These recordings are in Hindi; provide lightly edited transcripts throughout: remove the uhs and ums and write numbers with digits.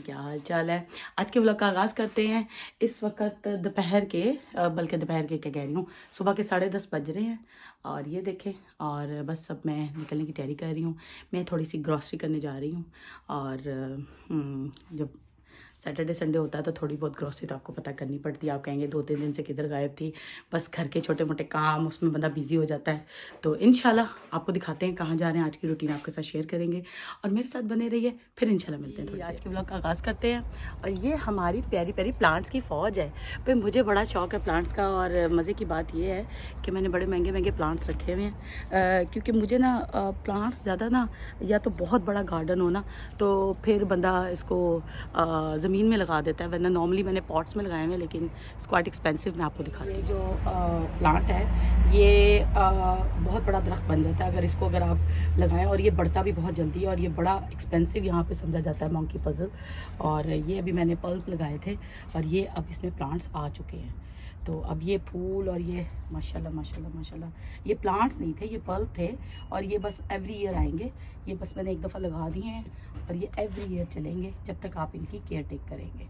क्या हाल चाल है। आज के व्लॉग का आगाज़ करते हैं। इस वक्त दोपहर के बल्कि दोपहर के क्या कह रही हूँ, सुबह के 10:30 बज रहे हैं। और ये देखें, और बस अब मैं निकलने की तैयारी कर रही हूँ। मैं थोड़ी सी ग्रॉसरी करने जा रही हूँ। और जब सैटरडे संडे होता है तो थोड़ी बहुत ग्रॉसरी तो आपको पता करनी पड़ती है। आप कहेंगे 2-3 दिन से किधर गायब थी। बस घर के छोटे मोटे काम, उसमें बंदा बिजी हो जाता है। तो इंशाल्लाह आपको दिखाते हैं कहाँ जा रहे हैं। आज की रूटीन आपके साथ शेयर करेंगे और मेरे साथ बने रहिए। फिर इंशाल्लाह मिलते हैं। आज के ब्लॉग का आगाज़ करते हैं। और ये हमारी प्यारी प्यारी प्लांट्स की फ़ौज है। भाई मुझे बड़ा शौक है प्लांट्स का। और मज़े की बात ये है कि मैंने बड़े महंगे महंगे प्लांट्स रखे हुए हैं, क्योंकि मुझे ना प्लांट्स ज़्यादा ना, या तो बहुत बड़ा गार्डन हो ना, तो फिर बंदा इसको ज़मीन में लगा देता है। वरना नॉर्मली मैंने पॉट्स में लगाए हुए हैं, लेकिन इट्स क्वाइट एक्सपेंसिव। मैं आपको दिखाती हूँ। ये जो प्लांट है ये बहुत बड़ा दरख्त बन जाता है अगर आप लगाएं। और ये बढ़ता भी बहुत जल्दी है। और ये बड़ा एक्सपेंसिव यहाँ पे समझा जाता है मंकी पजल। और ये अभी मैंने पल्प लगाए थे और ये अब इसमें प्लांट्स आ चुके हैं। तो अब ये फूल और ये माशाल्लाह माशाल्लाह माशाल्लाह, ये प्लांट्स नहीं थे, ये पल्प थे। और ये बस एवरी ईयर आएंगे। ये बस मैंने एक दफ़ा लगा दिए हैं और ये एवरी ईयर चलेंगे जब तक आप इनकी केयर टेक करेंगे।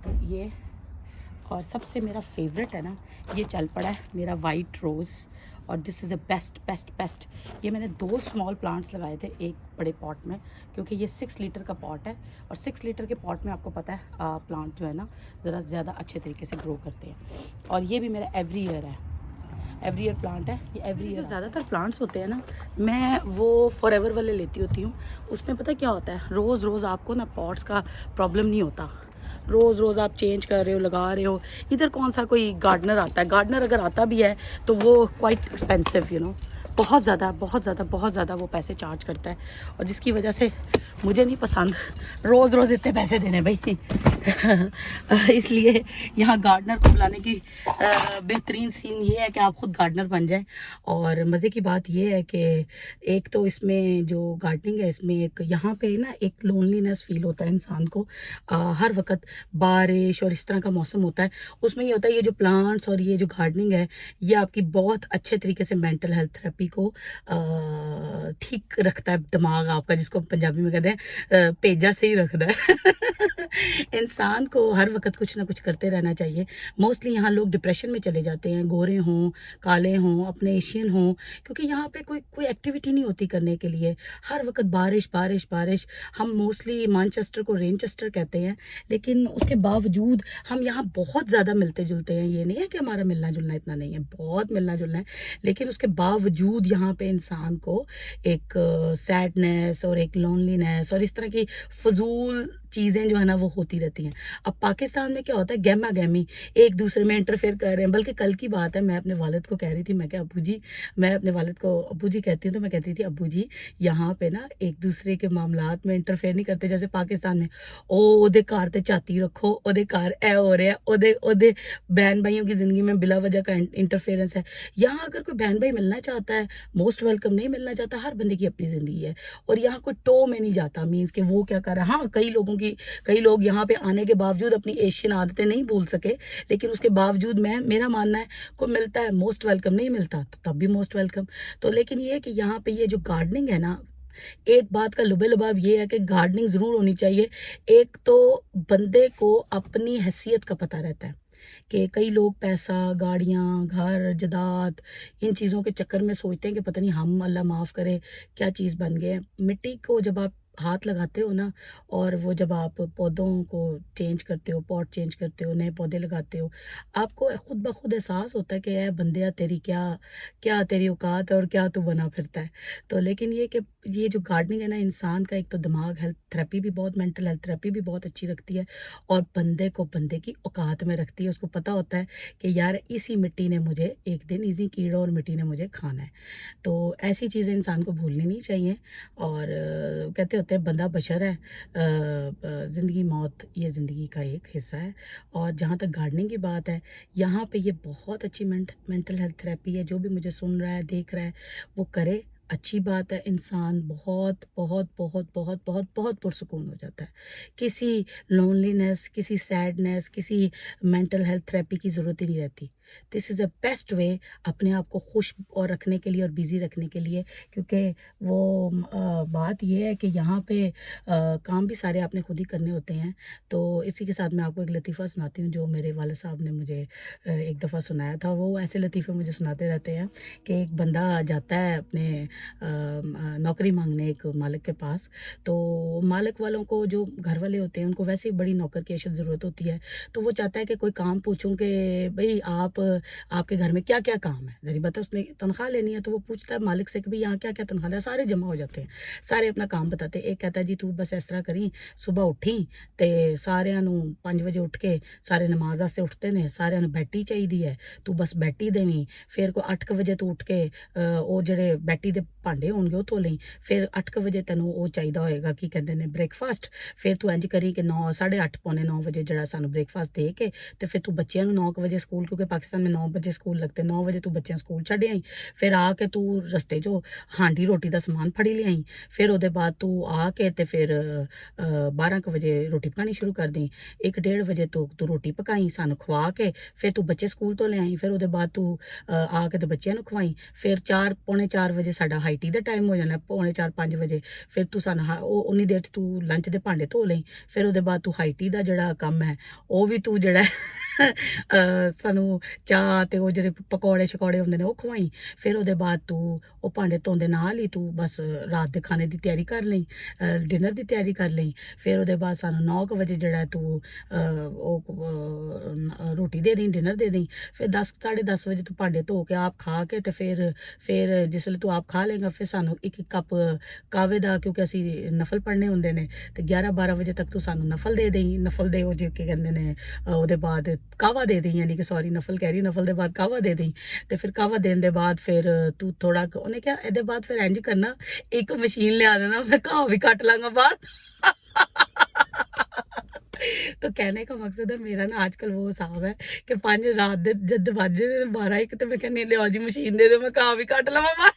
तो ये, और सबसे मेरा फेवरेट है ना, ये चल पड़ा है मेरा वाइट रोज़। और this is a best best best. ये मैंने 2 स्मॉल प्लांट्स लगाए थे एक बड़े पॉट में, क्योंकि ये 6 लीटर का पॉट है। और 6 लीटर के पॉट में आपको पता है प्लांट जो है ना ज़रा ज़्यादा अच्छे तरीके से ग्रो करते हैं। और ये भी मेरा एवरी ईयर है, एवरी ईयर प्लांट है ये। एवरी ईयर ज़्यादातर प्लांट्स होते हैं ना, मैं वो फॉरएवर वाले लेती होती हूँ। उसमें पता क्या होता है, रोज़ रोज़ आपको ना पॉट्स का प्रॉब्लम नहीं होता। रोज़ रोज़ आप चेंज कर रहे हो, लगा रहे हो। इधर कौन सा कोई गार्डनर आता है, गार्डनर अगर आता भी है तो वो क्वाइट एक्सपेंसिव, यू नो, बहुत ज़्यादा बहुत ज़्यादा बहुत ज़्यादा वो पैसे चार्ज करता है। और जिसकी वजह से मुझे नहीं पसंद रोज़ रोज़ इतने पैसे देने भाई। इसलिए यहाँ गार्डनर को बुलाने की बेहतरीन सीन ये है कि आप खुद गार्डनर बन जाएं। और मज़े की बात ये है कि एक तो इसमें जो गार्डनिंग है, इसमें एक यहाँ पे ना एक लोनलीनेस फील होता है इंसान को। हर वक्त बारिश और इस तरह का मौसम होता है, उसमें ये होता है ये जो प्लांट्स और ये जो गार्डनिंग है ये आपकी बहुत अच्छे तरीके से मेंटल हेल्थ थेरेपी को ठीक रखता है। दिमाग आपका, जिसको पंजाबी में कहते हैं पेजा से ही रखता है। इंसान को हर वक्त कुछ ना कुछ करते रहना चाहिए। मोस्टली यहाँ लोग डिप्रेशन में चले जाते हैं, गोरे हों काले हों अपने एशियन हों, क्योंकि यहाँ पे कोई एक्टिविटी नहीं होती करने के लिए। हर वक्त बारिश बारिश बारिश। हम मोस्टली मैनचेस्टर को रेनचेस्टर कहते हैं, लेकिन उसके बावजूद हम यहाँ बहुत ज़्यादा मिलते जुलते हैं। ये नहीं है कि हमारा मिलना जुलना इतना नहीं है, बहुत मिलना जुलना है। लेकिन उसके बावजूद यहाँ पे इंसान को एक सैडनेस और एक लोनलीनेस और इस तरह की फजूल चीज़ें जो है ना वो होती रहती हैं। अब पाकिस्तान में क्या होता है, गहमा गहमी, एक दूसरे में इंटरफेयर कर रहे हैं। बल्कि कल की बात है, मैं अपने वालिद को कह रही थी, मैं क्या अब्बू जी, मैं अपने वालिद को अब्बू जी कहती हूँ, तो मैं कहती थी अब्बू जी यहाँ पे ना एक दूसरे के मामलात में इंटरफेयर नहीं करते जैसे पाकिस्तान में। ओ ओदे घर ते चाती रखो, ओदे घर ए हो रहा है, ओदे ओदे बहन भाइयों की जिंदगी में बिला वजह का इंटरफेरेंस है। यहाँ अगर कोई बहन भाई मिलना चाहता है मोस्ट वेलकम, नहीं मिलना चाहता, हर बंदे की अपनी जिंदगी है। और यहाँ कोई टो में नहीं जाता, मीन्स के वो क्या कर रहा है। हाँ, कई लोग यहाँ पे आने के बावजूद अपनी एशियन आदतें नहीं भूल सके, लेकिन उसके बावजूद मेरा मानना है कोई मिलता है मोस्ट वेलकम, नहीं मिलता तो तब भी मोस्ट वेलकम। तो लेकिन ये है कि यहाँ पे ये जो गार्डनिंग है ना, एक बात का लुबे लुबाब ये है कि गार्डनिंग जरूर होनी चाहिए। एक तो बंदे को अपनी हैसियत का पता रहता है कि कई लोग पैसा, गाड़ियां, घर, जदाद, इन चीज़ों के चक्कर में सोचते हैं कि पता नहीं हम, अल्लाह माफ़ करे, क्या चीज़ बन गए। मिट्टी को जब आप हाथ लगाते हो ना, और वो जब आप पौधों को चेंज करते हो, पॉट चेंज करते हो, नए पौधे लगाते हो, आपको खुद ब खुद एहसास होता है कि यार बंदिया तेरी क्या क्या तेरी औकात है और क्या तू बना फिरता है। तो लेकिन ये कि ये जो गार्डनिंग है ना, इंसान का एक तो दिमाग हेल्थ थेरेपी भी बहुत, मेंटल हेल्थ थेरेपी भी बहुत अच्छी रखती है। और बंदे को बंदे की औकात में रखती है। उसको पता होता है कि यार इसी मिट्टी ने मुझे एक दिन, इसी कीड़ों और मिट्टी ने मुझे खाना है। तो ऐसी चीज़ें इंसान को भूलनी नहीं चाहिए। और कहते होते हैं बंदा बशर है, ज़िंदगी मौत ये ज़िंदगी का एक हिस्सा है। और जहाँ तक गार्डनिंग की बात है, यहाँ पे ये बहुत अच्छी मेंटल हेल्थ थेरेपी है। जो भी मुझे सुन रहा है, देख रहा है, वो करे, अच्छी बात है। इंसान बहुत बहुत बहुत बहुत बहुत बहुत पुरसुकून हो जाता है। किसी लोनलीनेस, किसी सैडनेस, किसी मेंटल हेल्थ थेरेपी की ज़रूरत ही नहीं रहती। This is the best way अपने आप को खुश और रखने के लिए और बिज़ी रखने के लिए, क्योंकि वो बात ये है कि यहाँ पे काम भी सारे आपने खुद ही करने होते हैं। तो इसी के साथ मैं आपको एक लतीफ़ा सुनाती हूँ जो मेरे वालिद साहब ने मुझे एक दफ़ा सुनाया था। वो ऐसे लतीफ़े मुझे सुनाते रहते हैं कि एक बंदा जाता है अपने नौकरी मांगने एक मालिक के पास। तो मालिक वालों को, जो घर वाले होते हैं, उनको वैसे ही बड़ी नौकर की अशद ज़रूरत होती है। तो वो चाहता है कि कोई काम पूछूं कि भाई आपके घर में क्या क्या काम है, जरी बता। उसने तनख्वाह लेनी है तो वो पूछता है मालिक से कि भाई यहाँ क्या क्या तनख्वाह है। सारे जमा हो जाते हैं, सारे अपना काम बताते हैं। एक कहता है जी तू बस इस तरह करी, सुबह उठी तो सारिਆਂ ਨੂੰ 5 ਵਜੇ ਉੱਠ ਕੇ ਸਾਰੇ ਨਮਾਜ਼ ਵਾਸਤੇ ਉੱਠਦੇ ਨੇ, ਸਾਰਿਆਂ ਨੂੰ ਬੈਟੀ ਚਾਹੀਦੀ ਹੈ, ਤੂੰ ਬਸ ਬੈਟੀ ਦੇਵੀਂ। ਫਿਰ ਕੋਈ 8 ਵਜੇ ਤੂੰ ਉੱਠ ਕੇ ਉਹ ਜਿਹੜੇ ਬੈਟੀ ਦੇ ਭਾਂਡੇ ਹੋਣਗੇ ਉਹ ਧੋ ਲਈ। ਫਿਰ 8 ਵਜੇ ਤੈਨੂੰ ਉਹ ਚਾਹੀਦਾ ਹੋਏਗਾ, ਕੀ ਕਹਿੰਦੇ ਨੇ, ਬ੍ਰੇਕਫਾਸਟ। ਫਿਰ ਤੂੰ ਇੰਜ ਕਰੀ ਕਿ 9, 8:30, ਪੌਣੇ 9 ਵਜੇ ਜਿਹੜਾ ਸਾਨੂੰ ਬ੍ਰੇਕਫਾਸਟ ਦੇ ਕੇ ਤੇ ਫਿਰ ਤੂੰ ਬੱਚਿਆਂ ਨੂੰ 9 ਵਜੇ ਸਕੂਲ, ਕਿਉਂਕਿ ਪਾਕਿस्तान में 9 बजे स्कूल लगते, 9 बजे तू बच्चों स्कूल छड़ आई। फिर आके तू रस्ते चो हांडी रोटी का समान फड़ी लियाई। फिर ਉਹਦੇ ਬਾਅਦ तू आके ते फिर 12 ਵਜੇ ਰੋਟੀ ਪਕਾਣੀ ਸ਼ੁਰੂ ਕਰ ਦੀ। 1-1:30 ਵਜੇ ਤੂੰ ਰੋਟੀ ਪਕਾਈ, ਸਾਨੂੰ ਖਵਾ ਕੇ ਫਿਰ ਤੂੰ ਬੱਚੇ ਸਕੂਲ ਤੋਂ ਲੈ ਆਈ। ਫਿਰ ਉਹਦੇ ਬਾਅਦ ਤੂੰ ਆ ਕੇ ਤੇ ਬੱਚਿਆਂ ਨੂੰ ਖਵਾਈ। ਫਿਰ 4, ਪੌਣੇ 4 ਵਜੇ ਸਾਡਾ ਹਾਈ ਟੀ ਦਾ ਟਾਈਮ ਹੋ ਜਾਣਾ, ਪੌਣੇ 4, 5 ਵਜੇ। ਫਿਰ ਤੂੰ ਸਾਨੂੰ ਉਹ ਉਨੀ ਦੇਰ 'ਚ ਤੂੰ ਲੰਚ ਦੇ ਭਾਂਡੇ ਧੋ ਲਈ। ਫਿਰ ਉਹਦੇ ਬਾਅਦ ਤੂੰ ਹਾਈ ਟੀ ਦਾ ਜਿਹੜਾ ਕੰਮ ਹੈ ਉਹ ਵੀ ਤੂੰ ਜਿਹੜਾ ਸਾਨੂੰ ਚਾਹ ਤੇ ਉਹ ਜਿਹੜੇ ਪਕੌੜੇ ਸ਼ਕੌੜੇ ਹੁੰਦੇ ਨੇ ਉਹ ਖਵਾਈ। ਫਿਰ ਉਹਦੇ ਬਾਅਦ ਤੂੰ ਉਹ ਭਾਂਡੇ ਧੋਂਦੇ ਨਾਲ ਹੀ ਤੂੰ ਬਸ ਰਾਤ ਦੇ ਖਾਣੇ ਦੀ ਤਿਆਰੀ ਕਰ ਲਈ, ਡਿਨਰ ਦੀ ਤਿਆਰੀ ਕਰ ਲਈ। ਫਿਰ ਉਹਦੇ ਬਾਅਦ ਸਾਨੂੰ 9 ਵਜੇ ਜਿਹੜਾ ਤੂੰ ਉਹ ਰੋਟੀ ਦੇ ਦੇਈਂ, ਡਿਨਰ ਦੇ ਦੇਈਂ। ਫਿਰ 10, 10:30 ਵਜੇ ਤੂੰ ਭਾਂਡੇ ਧੋ ਕੇ ਆਪ ਖਾ ਕੇ ਤੇ ਫਿਰ ਜਿਸ ਵੇਲੇ ਤੂੰ ਆਪ ਖਾ ਲੇਗਾ ਫਿਰ ਸਾਨੂੰ ਇੱਕ ਕੱਪ ਕਾਵੇ ਦਾ, ਕਿਉਂਕਿ ਅਸੀਂ ਨਫਲ ਪੜ੍ਹਨੇ ਹੁੰਦੇ ਨੇ, ਤੇ 11-12 ਵਜੇ ਤੱਕ ਤੂੰ ਸਾਨੂੰ ਨਫਲ ਦੇ ਦੇਈਂ। ਨਫਲ ਦੇ ਉਹ ਜੇ ਕੀ ਕਹਿੰਦੇ ਨੇ ਉਹਦੇ ਬਾਅਦ ਕਾਵਾ ਦੇ ਦੇਈਂ, ਯਾਨੀ ਕਿ ਸੌਰੀ ਨਫਲ ਕਹਿ ਰਹੀ, ਨਫਲ ਦੇ ਬਾਅਦ ਕਾਵਾ ਦੇ ਦੇਈਂ। ਤੇ ਫਿਰ ਕਾਵਾ ਦੇਣ ਦੇ ਬਾਅਦ ਫਿਰ ਤੂੰ ਥੋੜਾ, ਉਹਨੇ ਕਿਹਾ ਇਹਦੇ ਬਾਅਦ ਫਿਰ ਇੰਜ ਕਰਨਾ, ਇੱਕ ਮਸ਼ੀਨ ਲਿਆ ਦੇਣਾ, मैं घाव भी काट लांगा बाहर। तो कहने का मकसद है मेरा ना आजकल वो हिसाब है कि 5 रात दे जद बाजे 12-1 तो मैं कहनी ले जी मशीन दे दो, मैं घाव भी काट लवा बाहर।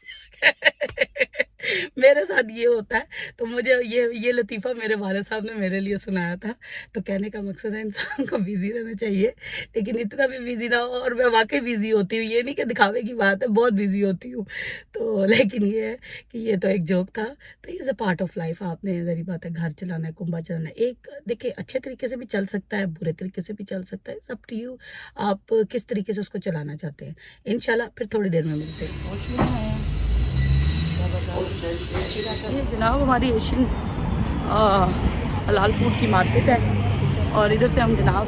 मेरे साथ ये होता है। तो मुझे ये लतीफ़ा मेरे वाले साहब ने मेरे लिए सुनाया था। तो कहने का मकसद है इंसान को बिज़ी रहना चाहिए, लेकिन इतना भी बिज़ी ना हो। और मैं वाकई बिज़ी होती हूँ, ये नहीं कि दिखावे की बात है, बहुत बिज़ी होती हूँ। तो लेकिन ये है कि ये तो एक जोक था। तो is a part of life. आपने ज़री बात है, घर चलाना है, कुंबा चलाना है। एक देखिए अच्छे तरीके से भी चल सकता है, बुरे तरीके से भी चल सकता है, सब टू यू, आप किस तरीके से उसको चलाना चाहते हैं। इंशाल्लाह फिर थोड़ी देर में मिलते हैं। ये जनाब हमारी एशियन हलाल फूड की मार्केट है, और इधर से हम जनाब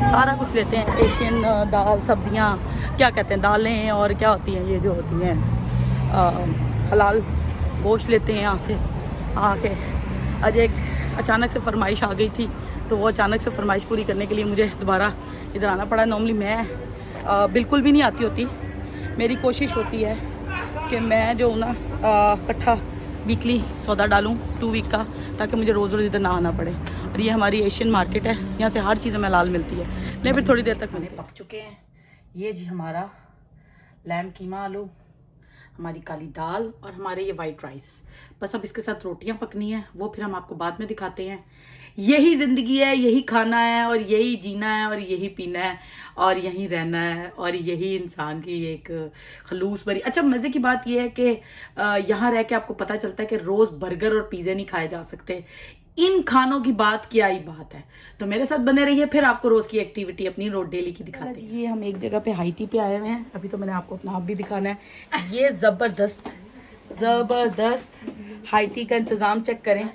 सारा कुछ लेते हैं। एशियन दाल, सब्जियां, क्या कहते हैं, दालें, और क्या होती हैं ये जो होती हैं हलाल गोश्त लेते हैं यहाँ से आके। आज एक अचानक से फरमाइश आ गई थी, तो वो अचानक से फरमाइश पूरी करने के लिए मुझे दोबारा इधर आना पड़ा। नॉर्मली मैं बिल्कुल भी नहीं आती होती। मेरी कोशिश होती है कि मैं जो ना इकट्ठा वीकली सौदा डालूं 2 वीक का, ताकि मुझे रोज़ रोज़ इधर ना आना पड़े। और ये हमारी एशियन मार्केट है, यहाँ से हर चीज़ हमें हलाल मिलती है। नहीं फिर थोड़ी देर तक मैंने पक चुके हैं। ये जी हमारा लैम कीमा आलू, हमारी काली दाल, और हमारे ये वाइट राइस। बस अब इसके साथ रोटियां पकनी है, वो फिर हम आपको बाद में दिखाते हैं। यही ज़िंदगी है, यही खाना है, और यही जीना है, और यही पीना है, और यहीं रहना है, और यही इंसान की एक खलूस भरी। अच्छा मज़े की बात यह है कि यहाँ रह के आपको पता चलता है कि रोज़ बर्गर और पिज़्ज़े नहीं खाए जा सकते। इन खानों की बात क्या ही बात है। तो मेरे साथ बने रहिए, फिर आपको रोज की एक्टिविटी अपनी रोज डेली की दिखाते हैं। ये हम एक जगह पे हाई टी पे आए हुए हैं। अभी तो मैंने आपको अपना आप भी दिखाना है। ये जबरदस्त हाई टी का इंतजाम चेक करें।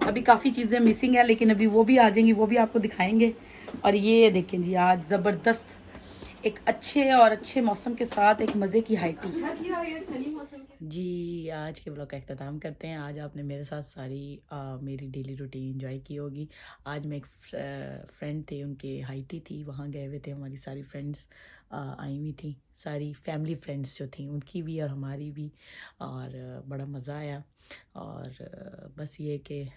अभी काफी चीजें मिसिंग है, लेकिन अभी वो भी आ जाएंगी, वो भी आपको दिखाएंगे। और ये देखें जी, आज जबरदस्त एक अच्छे मौसम के साथ एक मज़े की हाई टी जी। आज के ब्लॉग का अख्ताम करते हैं। आज आपने मेरे साथ सारी मेरी डेली रूटीन एंजॉय की होगी। आज मैं एक फ्रेंड थे, उनके हाई टी थी, वहाँ गए हुए थे। हमारी सारी फ्रेंड्स आई हुई थी, सारी फैमिली फ्रेंड्स जो थी, उनकी भी और हमारी भी, और बड़ा मज़ा आया। और बस ये कि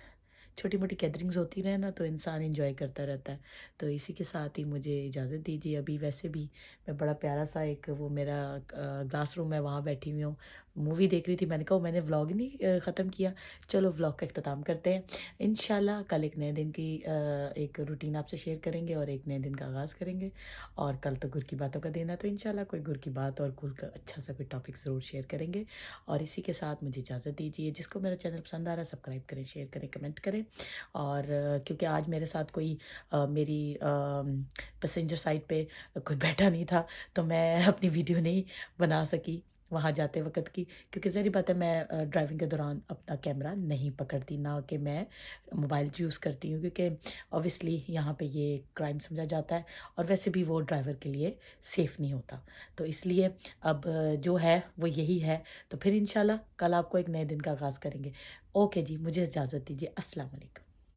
छोटी मोटी गैदरिंग्स होती रहे ना, तो इंसान एंजॉय करता रहता है। तो इसी के साथ ही मुझे इजाज़त दीजिए। अभी वैसे भी मैं बड़ा प्यारा सा एक वो मेरा क्लास रूम है, वहाँ बैठी हुई हूँ। मूवी देख रही थी, मैंने कहा मैंने व्लॉग ही नहीं ख़त्म किया। चलो व्लॉग का इख्तिताम करते हैं। इंशाल्लाह कल एक नए दिन की एक रूटीन आपसे शेयर करेंगे और एक नए दिन का आगाज़ करेंगे। और कल तो गुर की बातों का दिन है, तो इंशाल्लाह कोई गुर की बात और गुर का अच्छा सा कोई टॉपिक ज़रूर शेयर करेंगे। और इसी के साथ मुझे इजाज़त दीजिए। जिसको मेरा चैनल पसंद आ रहा है सब्सक्राइब करें, शेयर करें, कमेंट करें। और क्योंकि आज मेरे साथ कोई मेरी पैसेंजर साइड पे कोई बैठा नहीं था, तो मैं अपनी वीडियो नहीं बना सकी वहाँ जाते वक़्त की, क्योंकि ज़ाहिर बात है मैं ड्राइविंग के दौरान अपना कैमरा नहीं पकड़ती, ना कि मैं मोबाइल यूज़ करती हूँ, क्योंकि ऑब्वियसली यहाँ पे ये क्राइम समझा जाता है और वैसे भी वो ड्राइवर के लिए सेफ़ नहीं होता। तो इसलिए अब जो है वो यही है। तो फिर इंशाल्लाह कल आपको एक नए दिन का आगाज़ करेंगे। ओके जी, मुझे इजाज़त दीजिए। अस्सलाम वालेकुम।